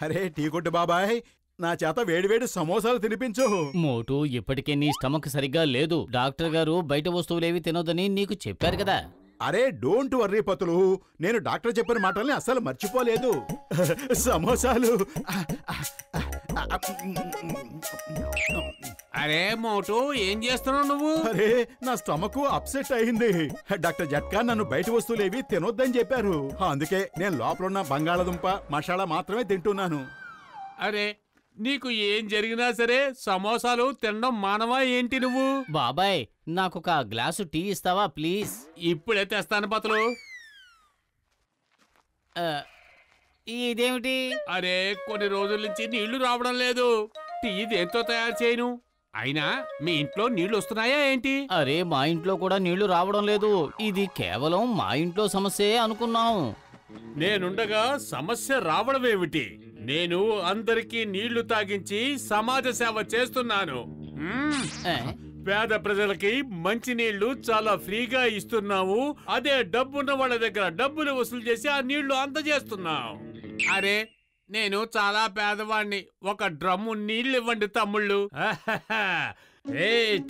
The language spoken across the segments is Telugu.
అరే టీ కొట్టు బాబాయ్, నా చేత వేడివేడి సమోసాలు తినిపించు. మోటు, ఇప్పటికే నీ స్టమక్ సరిగ్గా లేదు. డాక్టర్ గారు బయట వస్తువులేవి తినొద్దని నీకు చెప్పారు కదా. అరే డోంట్ వర్రీ పతులు, నేను డాక్టర్ చెప్పిన మాటల్ని అస్సలు మర్చిపోలేదు. సమోసాలు. అరే మోటు, ఏం చేస్తున్నావు నువ్వు? అరే నా స్టమక్ అప్సెట్ అయింది. డాక్టర్ జట్కా నన్ను బయట వస్తువులేవి తినొద్దని చెప్పారు. అందుకే నేను లోపల ఉన్న బంగాళదుంప మసాలా మాత్రమే తింటున్నాను. అరే నీకు ఏం జరిగినా సరే సమోసాలు తినడం మానవా ఏంటి నువ్వు? బాబాయ్, నాకొక గ్లాసు టీ ఇస్తావా ప్లీజ్? ఇప్పుడే తెస్తాను పతులు. ఇదేమిటి? అరే కొన్ని రోజుల నుంచి నీళ్లు రావడం లేదు. టీ దేంతో తయారు చేయను? అయినా మీ ఇంట్లో నీళ్లు వస్తున్నాయా ఏంటి? అరే మా ఇంట్లో కూడా నీళ్లు రావడం లేదు. ఇది కేవలం మా ఇంట్లో సమస్యే అనుకున్నాం. నేనుండగా సమస్య రావడమేమిటి? నేను అందరికీ నీళ్లు తాగించి సమాజ సేవ చేస్తున్నాను. పేద ప్రజలకి మంచి నీళ్లు చాలా ఫ్రీగా ఇస్తున్నాము. అదే డబ్బున్న వాళ్ళ దగ్గర డబ్బులు వసూలు చేసి ఆ నీళ్లు అందజేస్తున్నాం. అరే నేను చాలా పేదవాణ్ణి, ఒక డ్రమ్ము నీళ్ళు ఇవ్వండి తమ్ముళ్ళు.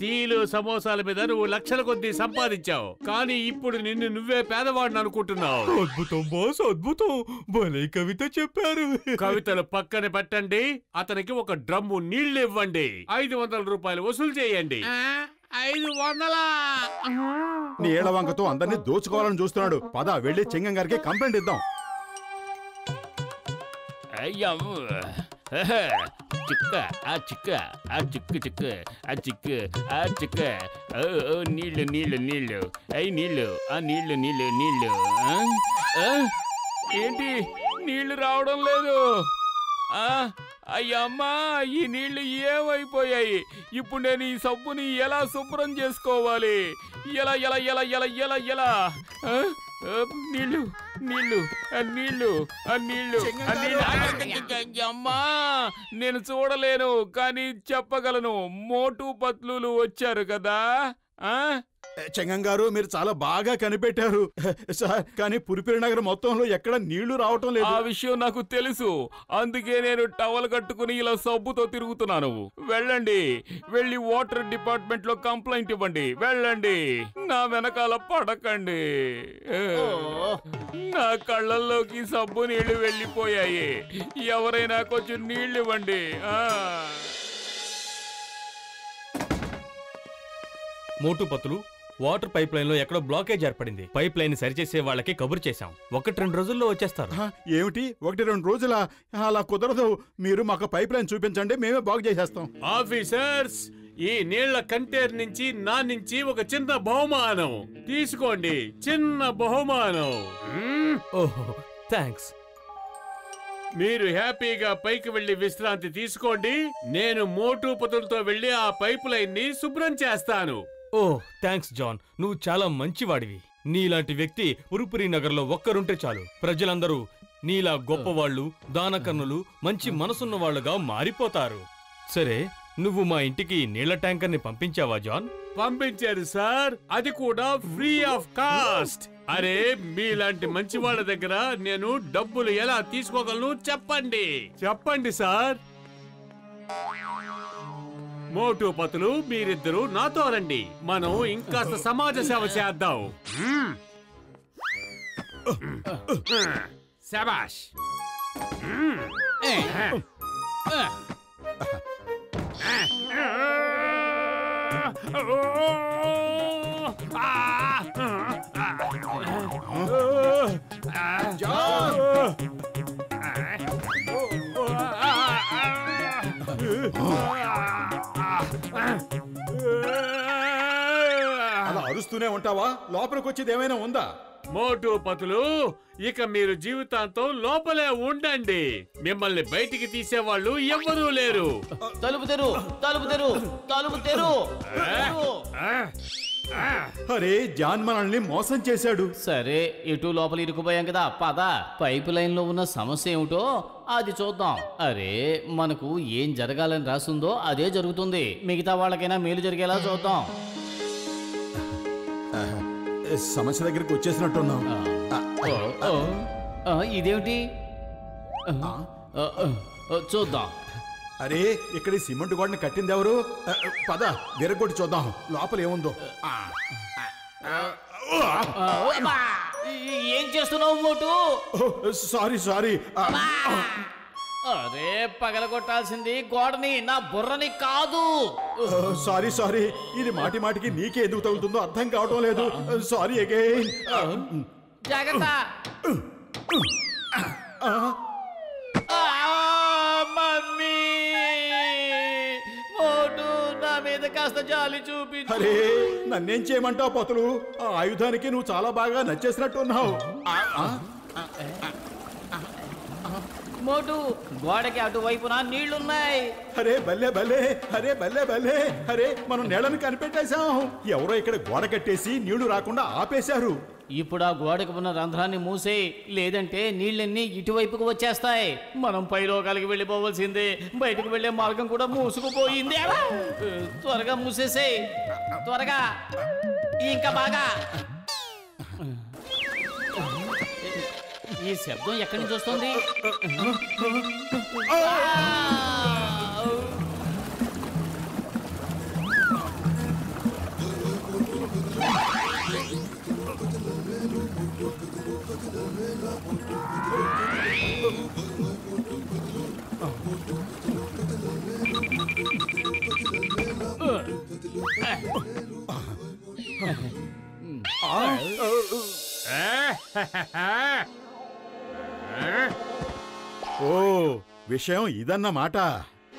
టీలు సమోసాల మీద నువ్వు లక్షల కొద్దీ సంపాదించావు, కానీ ఇప్పుడు నిన్ను నువ్వే పేదవాడిని అనుకుంటున్నావు. అద్భుతం బాస్, అద్భుతం. భలే కవిత చెప్పారు. కవితలు పక్కన పెట్టండి, అతనికి ఒక డ్రమ్ము నీళ్లు ఇవ్వండి. 500 రూపాయలు వసూలు చేయండి. 500? నీళ్ల వంకతో అందరినీ దోచుకోవాలని చూస్తున్నాడు. పద వెళ్ళి చెంగం గారికి కంప్లైంట్ ఇద్దాం. చిక్క ఆ చిక్క ఆ చిక్కు చిక్కు ఆ చిక్కు ఆ చిక్క. నీళ్ళు నీళ్ళు నీళ్ళు, అయ్యి నీళ్ళు, ఆ నీళ్ళు నీళ్ళు నీళ్ళు. ఏంటి నీళ్లు రావడం లేదు? అయ్యమ్మా, ఈ నీళ్లు ఏమైపోయాయి? ఇప్పుడు నేను ఈ సబ్బుని ఎలా శుభ్రం చేసుకోవాలి? ఎలా ఎలా ఎలా ఎలా ఎలా ఎలా? నీళ్ళు నీళ్ళు నీళ్ళు నీళ్ళు నీళ్ళు. అమ్మా నేను చూడలేను, కానీ చెప్పగలను. మోటు పత్లులు వచ్చారు కదా. చెంగం గారు మీరు చాలా బాగా కనిపెట్టారు సార్, కానీ పురిపిరి నగరం మొత్తంలో ఎక్కడ నీళ్లు రావటం లేదు. ఆ విషయం నాకు తెలుసు, అందుకే నేను టవల్ కట్టుకుని ఇలా సబ్బుతో తిరుగుతున్నాను. వెళ్ళండి, వెళ్ళి వాటర్ డిపార్ట్మెంట్ లో కంప్లైంట్ ఇవ్వండి. వెళ్ళండి, నా వెనకాల పడకండి. నా కళ్ళల్లోకి సబ్బు నీళ్లు వెళ్ళిపోయాయి. ఎవరైనా కొంచెం నీళ్లు ఇవ్వండి. మోటు పత్తులు, వాటర్ పైప్ లైన్ లో ఎక్కడో బ్లాకేజ్ ఏర్పడింది. పైప్ లైన్ సరిచేసే వాళ్ళకి కబురు చేశాం. 1-2 రోజుల్లో వచ్చేస్తారు. ఏమిటి 1-2 రోజుల? అలా కుదరదు. మీరు మాకు పైప్ లైన్ చూపించండి, మేమే బాగు చేసేస్తాం. ఆఫీసర్స్, ఈ నీళ్ల కంటైనర్ నుంచి నా నుంచి ఒక చిన్న బహుమానం తీసుకోండి. చిన్న బహుమానం. ఓహో థ్యాంక్స్. మీరు హ్యాపీగా పైకి వెళ్లి విశ్రాంతి తీసుకోండి. నేను మోటు పతులతో వెళ్లి ఆ పైప్ లైన్ ని శుభ్రం చేస్తాను. ఓ థ్యాంక్స్ జాన్, నువ్వు చాలా మంచివాడివి. నీలాంటి వ్యక్తి పురుపురి నగర్లో ఒక్కరుంటే చాలు. ప్రజలందరూ నీలా గొప్పవాళ్లు, దానకన్నులు, మంచి మనసున్న వాళ్లుగా మారిపోతారు. సరే, నువ్వు మా ఇంటికి నీళ్ల ట్యాంకర్ ని పంపించావా జాన్? పంపించారు సార్, అది కూడా ఫ్రీ ఆఫ్ కాస్ట్. అరే మీలాంటి మంచి వాళ్ళ దగ్గర నేను డబ్బులు ఎలా తీసుకోగలను చెప్పండి. చెప్పండి సార్. మోటు పతులు, మీరిద్దరూ నాతో రండి. మనం ఇంకాస్త సమాజ సేవ చేద్దాం. శబాష్. అలా అరుస్తూనే ఉంటావా? లోపలికి వచ్చేది ఏమైనా ఉందా? మోటు పతులు, ఇక మీరు జీవితాంతం లోపలే ఉండండి. మిమ్మల్ని బయటికి తీసేవాళ్ళు ఎవ్వరూ లేరు. తలుపు తెరు, తలుపు తెరు, తలుపు తెరు. అరే జాన్ మనల్ని మోసం చేశాడు. సరే, ఇటు లోపల ఇరుకుపోయాం కదా, పద. పైప్ లైన్ లో ఉన్న సమస్య ఏమిటో అది చూద్దాం. అరే మనకు ఏం జరగాలని రాసిందో అదే జరుగుతుంది. మిగతా వాళ్ళకైనా మేలు జరిగేలా చూద్దాం. సమస్య దగ్గరికి వచ్చేసినట్టున్నాం. ఇదేమిటి? చూద్దాం. అరే, ఇక్కడ ఈ సిమెంట్ గోడని కట్టింది ఎవరు? పద విరగొట్టి చూద్దాం లోపల ఏముందో. ఏం చేస్తున్నావు మోటు? సారీ. అరే, పగలగొట్టాల్సింది గోడని, నా బుర్రని కాదు. సారీ. ఇది మాటికి నీకే ఎందుకు తగులుతుందో అర్థం కావడం లేదు. Sorry again. జాగ్రత్త. మమ్మీ, మోటు నా మీద కాస్త జాలి చూపించు. అరే, నన్నేం చేయమంటావు పతులు? ఆ ఆయుధానికి నువ్వు చాలా బాగా నచ్చేసినట్టున్నావు. మోటు, గోడకి అటువైపున నీళ్లున్నాయి. అరే బల్లే. అరే, మనం నీళ్ళని కనిపెట్టేశాం. ఎవరో ఇక్కడ గోడ కట్టేసి నీళ్లు రాకుండా ఆపేశారు. ఇప్పుడు ఆ గోడకు ఉన్న రంధ్రాన్ని మూసే, లేదంటే నీళ్ళన్నీ ఇటువైపుకు వచ్చేస్తాయి. మనం పైలోకాలకి వెళ్ళిపోవలసిందే. బయటకు వెళ్లే మార్గం కూడా మూసుకుపోయింది. త్వరగా మూసేసే, త్వరగా, ఇంకా బాగా. ఈ శబ్దం ఎక్కడి నుంచి వస్తుంది? ఓ, విషయం ఇదన్నమాట.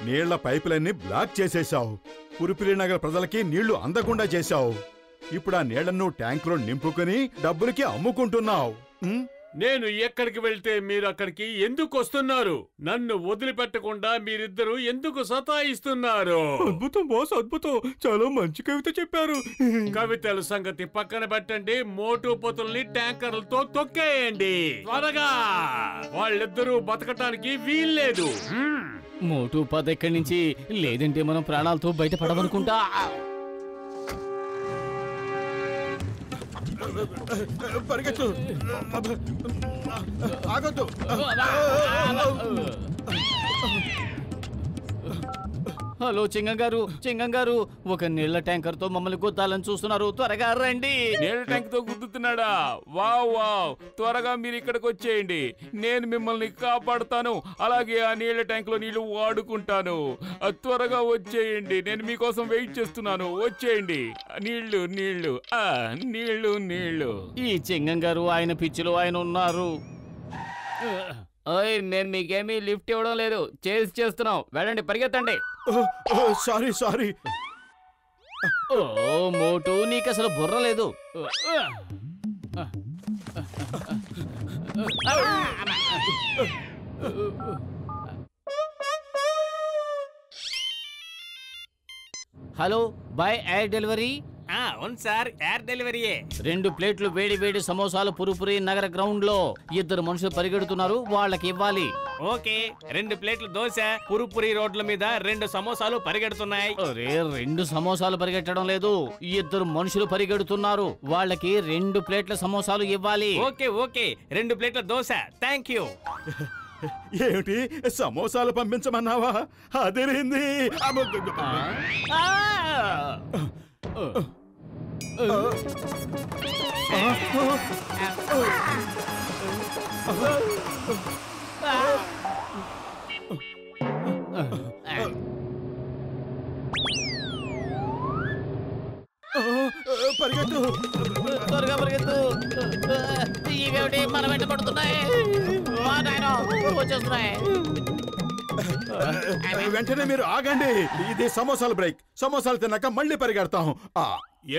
నీళ్ల పైపులన్నీ బ్లాక్ చేసేశావు. పురుపిరి నగర్ ప్రజలకి నీళ్లు అందకుండా చేశావు. ఇప్పుడు ఆ నీళ్లను ట్యాంకులో నింపుకుని డబ్బులకి అమ్ముకుంటున్నావు. నేను ఎక్కడికి వెళ్తే మీరు అక్కడికి ఎందుకు వస్తున్నారు? నన్ను వదిలిపెట్టకుండా మీరిద్దరూ ఎందుకు సతాయిస్తున్నారు? అద్భుతం బాస్, అద్భుతం. చాలా మంచి కవిత చెప్పారు. కవితల సంగతి పక్కన పెట్టండి. మోటు పొతుల్ని ట్యాంకర్లతో తొక్కేయండి త్వరగా. వాళ్ళిద్దరూ బతకటానికి వీల్లేదు. మోటు పద ఎక్కడి నుంచి, లేదంటే మనం ప్రాణాలతో బయటపడమనుకుంటా. పరిగెత్తు, ఆగొద్దు. హలో చింగం గారు, ఒక నీళ్ల ట్యాంకర్ తో మమ్మల్ని గుద్దాలని చూస్తున్నారు. త్వరగా రండి. నీళ్ళ ట్యాంక్ తో గుద్దుతున్నాడా? వావ్, త్వరగా మీరు ఇక్కడికి వచ్చేయండి. నేను మిమ్మల్ని కాపాడుతాను. అలాగే ఆ నీళ్ళ ట్యాంక్ లో నీళ్లు వాడుకుంటాను. త్వరగా వచ్చేయండి. నేను మీకోసం వెయిట్ చేస్తున్నాను. వచ్చేయండి. నీళ్లు. ఈ చింగం గారు ఆయన పిచ్చిలో ఆయన ఉన్నారు. నేను మీకేమీ లిఫ్ట్ ఇవ్వడం లేదు. చేస్తున్నాం. వెళ్ళండి, పరిగెత్తండి. సారీ. ఓ మోటు, నీకు అసలు బుర్ర లేదు. Hello, boy air delivery. అవును సార్, ఎయిర్ డెలివరీయే. 2 ప్లేట్లు వేడి సమోసాలు పురుపురి నగర గ్రౌండ్ లో. 2 మనుషులు పరిగెడుతున్నారు, వాళ్ళకి ఇవ్వాలి. ఓకే, 2 ప్లేట్లు దోశ పురుపురి రోడ్ల మీద 2 సమోసాలు పరిగెడుతున్నాయి. అరే, 2 సమోసాలు పరిగెట్టడం లేదు, 2 మనుషులు పరిగెడుతున్నారు. వాళ్ళకి 2 ప్లేట్ల సమోసాలు ఇవ్వాలి. ఓకే, 2 ప్లేట్ల దోశ. Thank you. ఏమిటి, సమోసాలు పంపించమన్నావా? అదిరింది. పరిగెత్తు, త్వరగా పరిగెత్తు. ఇవేమిటి మన వెంట పడుతున్నాయి? వచ్చేస్తున్నాయి. వెంటనే మీరు ఆగండి. ఇది సమోసాల బ్రేక్. సమోసాలు తిన్నాక మళ్ళీ పరిగెడతాం.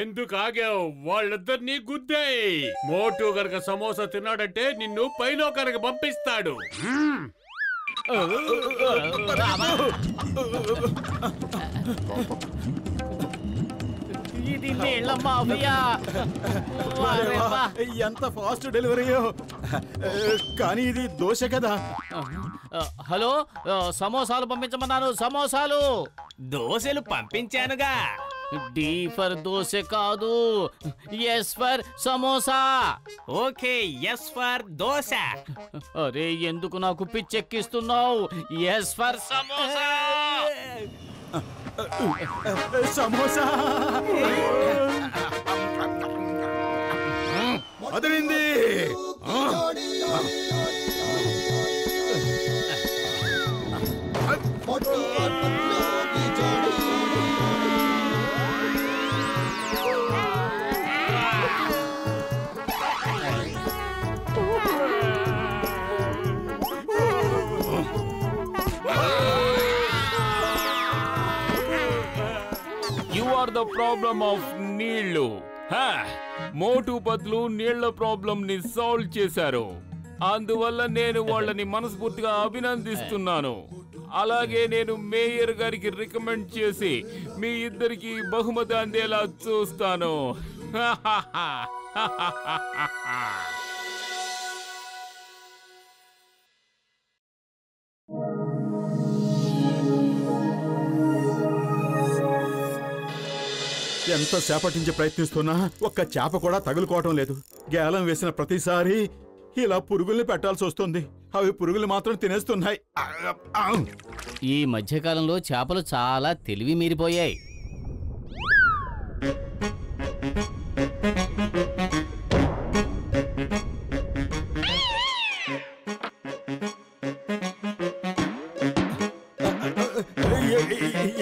ఎందుకు ఆగావు? వాళ్ళిద్దరినీ గుద్దాయి. మోటు గనక సమోసా తిన్నాడంటే నిన్ను పైలోకానికి పంపిస్తాడు. ఇది నీళ్ళ మాఫియా. ఎంత ఫాస్ట్ డెలివరీయో. కానీ ఇది దోశ కదా. హలో, సమోసాలు పంపించమన్నాను. సమోసాలు. దోశలు పంపించానుగా. డి ఫర్ దోశ కాదు, S for samosa. Okay, S for dosa. అరే ఎందుకు నాకు పిచ్చెక్కిస్తున్నావు? S for samosa. సమోసా అదిరింది. You are the problem of నీళ్లు. మోటు పత్లు నీళ్ల ప్రాబ్లం ని సాల్వ్ చేశారు. అందువల్ల నేను వాళ్ళని మనస్ఫూర్తిగా అభినందిస్తున్నాను. అలాగే నేను మేయర్ గారికి రికమెండ్ చేసి మీ ఇద్దరికి బహుమతి అందేలా చూస్తాను. ఎంత సేపటి నుంచి ప్రయత్నిస్తున్నా ఒక్క చేప కూడా తగులుకోవటం లేదు. గేలం వేసిన ప్రతిసారి ఇలా పురుగుల్ని పెట్టాల్సి వస్తుంది. అవి పురుగులు మాత్రం తినేస్తున్నాయి. ఈ మధ్యకాలంలో చేపలు చాలా తెలివి మీరిపోయాయి.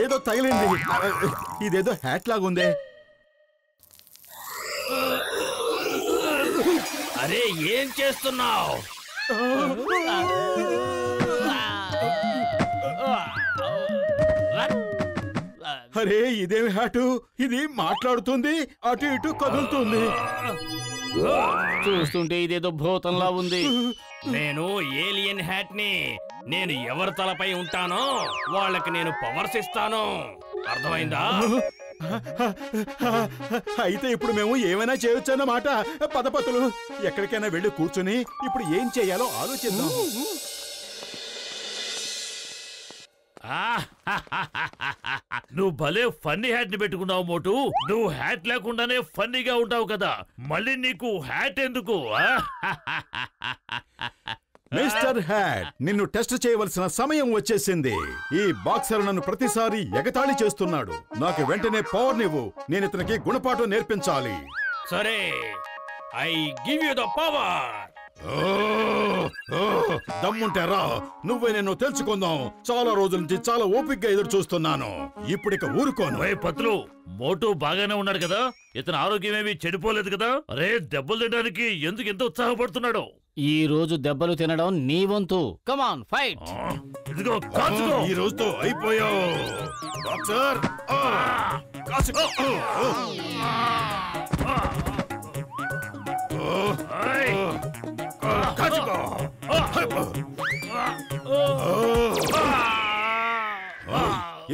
ఏదో తగిలింది. ఇదేదో హ్యాట్ లాగుందే. అరే ఏం చేస్తున్నావు? అరే ఇదేమి హ్యాటు? ఇది మాట్లాడుతుంది, అటు ఇటు కదులుతుంది. చూస్తుంటే ఇదేదో భూతంలా ఉంది. నేను ఏలియన్ హ్యాట్ ని. నేను ఎవరి తలపై ఉంటానో వాళ్ళకి నేను పవర్స్ ఇస్తాను. అర్థమైందా? అయితే ఇప్పుడు మేము ఏమైనా చేయొచ్చు అన్నమాట. పదపతులు ఎక్కడికైనా వెళ్ళి కూర్చుని ఇప్పుడు ఏం చేయాలో ఆలోచిద్దాం. నువ్వు భలే ఫన్నీ హ్యాట్ ని పెట్టుకున్నావు మోటు. నువ్వు హ్యాట్ లేకుండానే ఫన్నీగా ఉంటావు కదా, మళ్ళీ నీకు హ్యాట్ ఎందుకు? మిస్టర్ హ్యాట్, నిన్ను టెస్ట్ చేయవలసిన సమయం వచ్చేసింది. ఈ బాక్సర్ నన్ను ప్రతిసారి ఎగతాళి చేస్తున్నాడు. నాకు వెంటనే పవర్ నివ్వు. నేను ఇతనికి గుణపాఠం నేర్పించాలి. సరే, I give you the power. దమ్ముంటారా? నువ్వే నేను తెలుసుకుందాం. చాలా రోజుల నుంచి చాలా ఓపిగ్గా ఎదురు చూస్తున్నాను. ఇప్పుడిక ఊరుకోను. పత్రులు, మోటు బాగానే ఉన్నాడు కదా? ఇతని ఆరోగ్యం ఏమీ చెడిపోలేదు కదా? అరే దెబ్బలు తినడానికి ఎందుకు ఎంత ఉత్సాహపడుతున్నాడు? ఈ రోజు దెబ్బలు తినడం నీ వంతు. కమాన్ ఫైట్. ఇదిగో కాచుకో. ఈ రోజుతో అయిపోయావు బాక్సర్. కాచుకో. కాచుకో.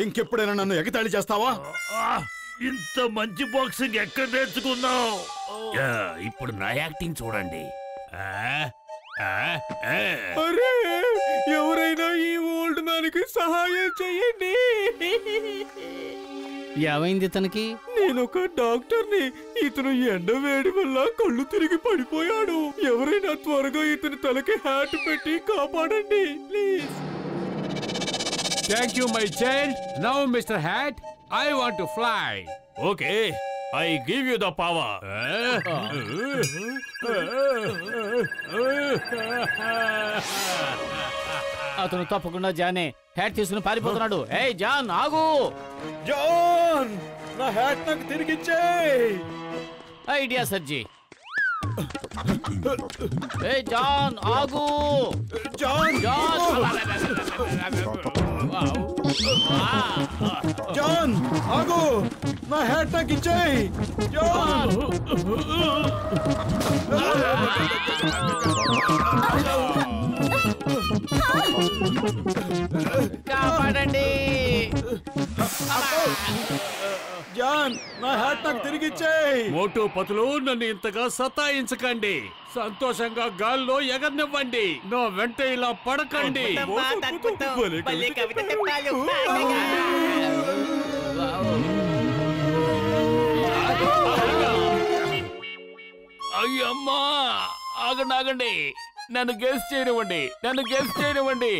ఇంకెప్పుడైనా నన్ను ఎగతాళి చేస్తావా? ఇంత మంచి బాక్సింగ్ ఎక్కడ నేర్చుకున్నావు? ఇప్పుడు నా యాక్టింగ్ చూడండి. అరే ఎవరైనా ఈ ఓల్డ్ మ్యాన్ కి సహాయం చేయండి. ఏమైంది ఇతనికి? నేను ఒక డాక్టర్ని. ఇతను ఎండ వేడి వల్ల కళ్ళు తిరిగి పడిపోయాడు. ఎవరైనా త్వరగా ఇతని తలకి హ్యాట్ పెట్టి కాపాడండి please. Thank you my child. Now mister hat, I want to fly. Okay, I give you the power. అతను తప్పకుండా జానే హ్యాట్ తీసుకుని పారిపోతున్నాడు. ఏయ్ జాన్ ఆగు. జాన్, నా హ్యాట్ నాకు తిరిగిచ్చేయ్. ఐడియా సర్జీ. ఏయ్ జాన్ ఆగు. జాన్, జాన్ జాన్ ఆగు. నా హ్యాట్ నాకు ఇచ్చేయ్. జాన్. కాపాడండి. జాన్, నా హ్యాట్ నాకు తిరిగిచ్చేయ్. మోటు పతులు, నన్ను ఇంతగా సతాయించకండి. సంతోషంగా గాల్లో ఎగరనివ్వండి. నా వెంట ఇలా పడకండి. అయ్యమ్మా, ఆగండి, నన్ను గెస్ చేయనివ్వండి.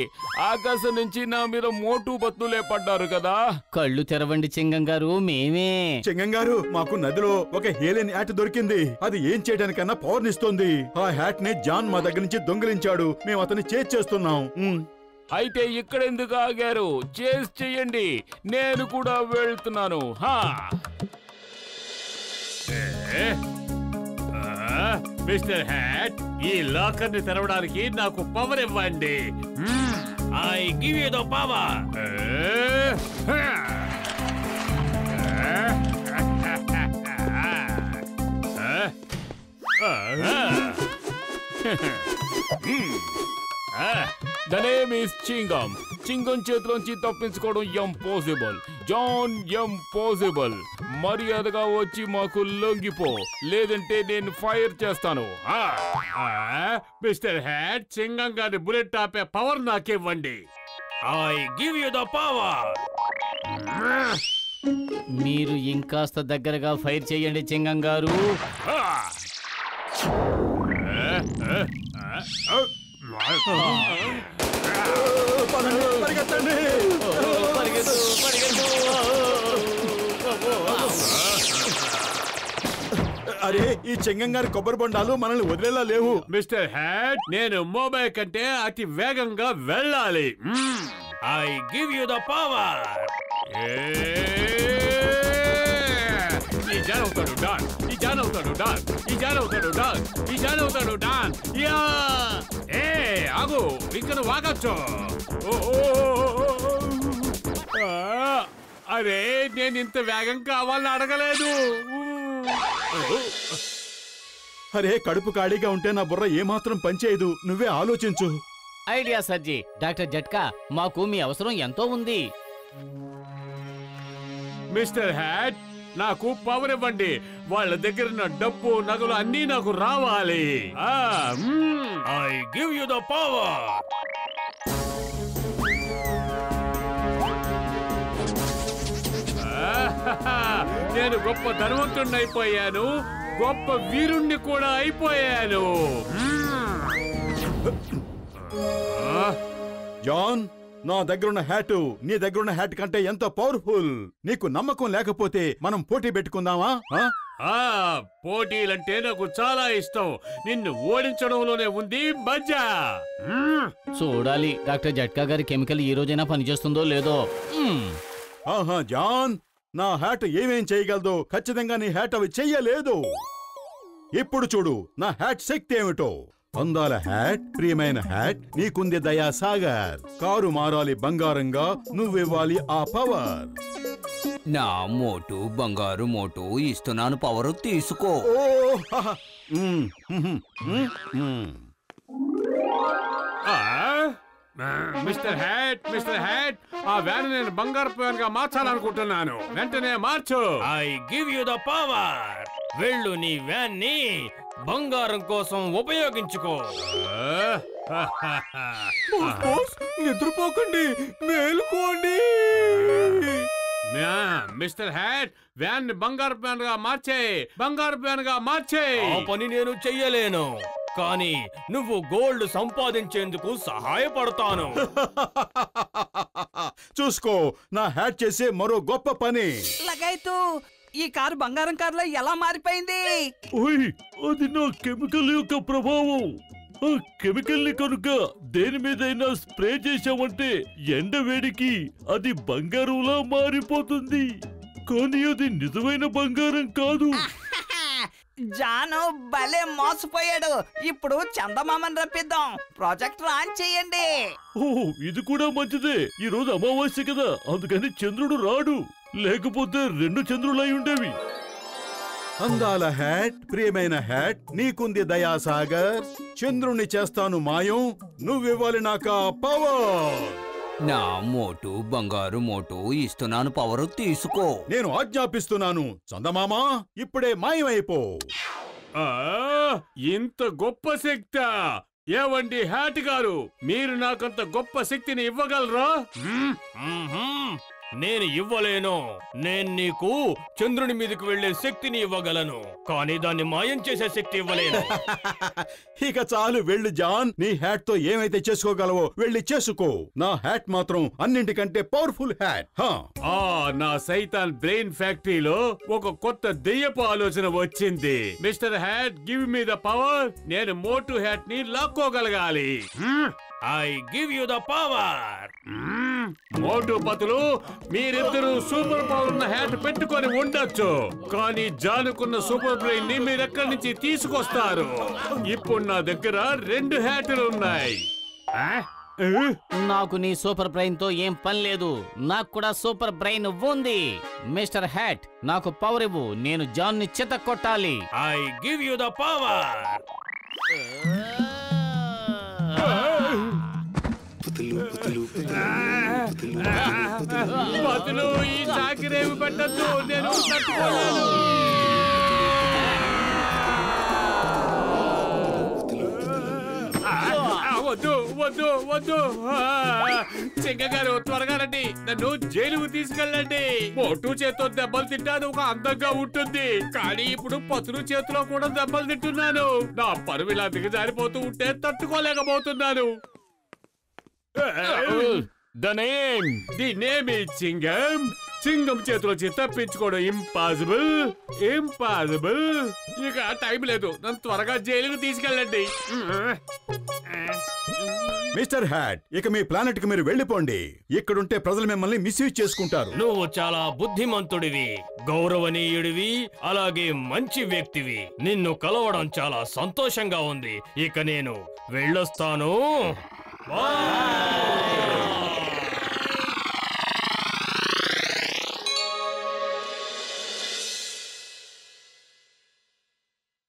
ఆకాశం నుంచి నా మీద మోటు బత్తులే పడ్డారు కదా. కళ్ళు తెరవండి చింగం గారు, మేమే. చింగం గారు, మాకు నదిలో ఒక హేలియన్ హ్యాట్ దొరికింది. అది ఏం చేయడానికన్నా పవర్ నిస్తుంది. ఆ హ్యాట్ ని జాన్ మా దగ్గర నుంచి దొంగిలించాడు. మేము అతన్ని చేస్తున్నాం. అయితే ఇక్కడెందుకు ఆగారు? చెయ్యండి, నేను కూడా వెళ్తున్నాను. మిస్టర్ హ్యాట్, ఈ లాకర్ ని తెరవడానికి నాకు పవర్ ఇవ్వండి. I give you the power. The name is Chingam. Chingam చేతిలోంచి తప్పించుకోవడం ఇంపాసిబుల్. John impossible. మర్యాదగా వచ్చి మాకు లొంగిపో, లేదంటే నేను ఫైర్ చేస్తాను. మిస్టర్ హ్యాట్, చింగం గారి బుల్లెట్ ఆపే పవర్ నాకివ్వండి. I give you the power. మీరు ఇంకాస్త దగ్గరగా ఫైర్ చేయండి చింగం గారు. అరే, ఈ చింగం గారి కొబ్బరి బొండాలు మనల్ని వదిలేలా లేవు. మిస్టర్ హ్యాట్, నేను మొబైల్ కంటే అతి వేగంగా వెళ్ళాలి. I give you the power. ఈ జాన్ అవుతాడు డాన్. యా, ఆగు, ఇక్కడ వాగచ్చు. అరే, నేను ఇంత వేగం కావాలని అడగలేదు. అరే, కడుపు ఖాళీగా ఉంటే నా బుర్ర ఏమాత్రం పనిచేయదు. నువ్వే ఆలోచించు. ఐడియా సర్జీ. డాక్టర్ జట్కా, మాకు మీ అవసరం ఎంతో ఉంది. మిస్టర్ హ్యాట్, నాకు పవర్ ఇవ్వండి. వాళ్ళ దగ్గర ఉన్న డబ్బు, నగలు అన్నీ నాకు రావాలి. I give you the power. నేను గొప్ప ధనవంతుడిని అయిపోయాను, గొప్ప వీరుణ్ణి కూడా అయిపోయాను. జాన్, నా దగ్గరున్న హ్యాట్ నీ దగ్గరున్న హ్యాట్ కంటే ఎంత పవర్ఫుల్. నీకు నమ్మకం లేకపోతే మనం పోటీ పెట్టుకుందామా? పోటీలంటే నాకు చాలా ఇష్టం. నిన్ను ఓడించడంలోనే ఉంది మజా. చూడాలి డాక్టర్ జట్కా గారి కెమికల్ ఈ రోజైనా పనిచేస్తుందో లేదో. ఆహా జాన్, నా హ్యాట్ ఏమేం చేయగలదో ఖచ్చితంగా నీ హ్యాట్ అవి చెయ్యలేదు. ఇప్పుడు చూడు నా హ్యాట్ శక్తి ఏమిటో. అందాల హ్యాట్, ప్రియమైన హ్యాట్, నీకుంది దయా సాగర్. కారు మారాలి బంగారంగా, నువ్వివ్వాలి ఆ పవర్. నా మోటు బంగారు మోటు ఇస్తున్నాను, పవర్ తీసుకో. మిస్టర్ హ్యాట్, ఆ వ్యాన్ నేను బంగారు వ్యాన్ గా మార్చాలనుకుంటున్నాను. వెంటనే మార్చు. I give you the power. వెళ్ళు, నీ వ్యాన్ ని బంగారం కోసం ఉపయోగించుకో. నిద్రపోకండి, మేలుకోండి. మిస్టర్ హ్యాట్, వ్యాన్ ని బంగారు వ్యాన్ గా మార్చేయ్. ఆ పని నేను చెయ్యలేను, కానీ నువ్వు గోల్డ్ సంపాదించేందుకు సహాయపడతాను. చూసుకో, నా హ్యాట్ చేసే మరో గొప్ప పని. లగైతూ ఈ కారు బంగారం కారులో ఎలా మారిపోయింది? అది నా కెమికల్ యొక్క ప్రభావం. ఆ కెమికల్ ని కనుక దేని మీదైనా స్ప్రే చేశామంటే ఎండ వేడికి అది బంగారంలా మారిపోతుంది. కానీ అది నిజమైన బంగారం కాదు. జాను భలే మోసపోయాడు. ఇప్పుడు చందమామని రప్పిద్దాం. ప్రాజెక్ట్ లాంచ్ చేయండి. ఇది కూడా మంచిదే. ఈ రోజు అమావాస్య కదా, అందుకని చంద్రుడు రాడు. లేకపోతే 2 చంద్రులై ఉండేవి. అందాల హ్యాట్, ప్రియమైన హ్యాట్, నీకుంది దయా సాగర్. చంద్రుణ్ణి చేస్తాను మాయం, నువ్వివ్వాలి నాకా పవర్. నా మోటు బంగారు మోటు ఇస్తున్నాను, పవర్ తీసుకో. నేను ఆజ్ఞాపిస్తున్నాను, చందమామా ఇప్పుడే మాయమైపో. ఇంత గొప్ప శక్తి! ఏవండి హ్యాట్ గారు, మీరు నాకంత గొప్ప శక్తిని ఇవ్వగలరా? నేను ఇవ్వలేను. నేను నీకు చంద్రుని మీదకి వెళ్లే శక్తిని ఇవ్వగలను, కానీ దాన్ని మాయం చేసే శక్తి ఇవ్వలేను. ఇక చాలు వెళ్ళు జాన్. నీ హ్యాట్ తో ఏమైతే చేసుకోగలవో వెళ్ళి చేసుకో. నా హ్యాట్ మాత్రం అన్నింటికంటే పవర్ఫుల్ హ్యాట్. నా సైతాన్ బ్రెయిన్ ఫ్యాక్టరీలో ఒక కొత్త దెయ్యపు ఆలోచన వచ్చింది. Mister hat, give me the power. నేను మోటు హ్యాట్ ని లాక్కోగలగాలి. I give you the power. Motu Patlu, మీరిద్దరూ సూపర్ పవర్ ఉన్న హ్యాట్ పెట్టుకొని ఉండొచ్చు, కానీ జానుకున్న సూపర్ బ్రెయిన్ ని మీరెక్కడి నుంచి తీసుకొస్తారు? ఇప్పుడు నా దగ్గర 2 హ్యాట్లు ఉన్నాయి. నాకు నీ సూపర్ బ్రెయిన్ తో ఏం పని లేదు. నాకు కూడా సూపర్ బ్రెయిన్ ఉంది. మిస్టర్ హ్యాట్, నాకు పవర్ ఇవ్వు. నేను జాన్ ని చిత కొట్టాలి. I give you the power. Patlu, ఈ చాకిరేవి పెట్టద్దు, నేను తట్టుకోలేను. వద్దు వద్దు వద్దు. సింగగారు, త్వరగా రండి, నన్ను జైలుకు తీసుకెళ్ళండి. మోటు చేతితో దెబ్బలు తింటాను, ఒక అందంగా ఉంటుంది, కానీ ఇప్పుడు పతులు చేతిలో కూడా దెబ్బలు తింటున్నాను. నా పరువు ఇలా దిగజారిపోతూ ఉంటే తట్టుకోలేకపోతున్నాను. The name. The name is చింగం. చింగం చేతిలో తప్పించుకోవడం ఇంపాసిబుల్. ఇక టైం లేదు, నన్ను త్వరగా జైలుకు తీసుకెళ్ళండి. మిస్టర్ హ్యాట్, ఇక మీ ప్లానెట్ కి మీరు వెళ్ళిపోండి. ఇక్కడుంటే ప్రజలు మిమ్మల్ని మిస్యూజ్ చేసుకుంటారు. నువ్వు చాలా బుద్ధిమంతుడివి, గౌరవనీయుడివి, అలాగే మంచి వ్యక్తివి. నిన్ను కలవడం చాలా సంతోషంగా ఉంది. ఇక నేను వెళ్ళొస్తాను. బాయ్.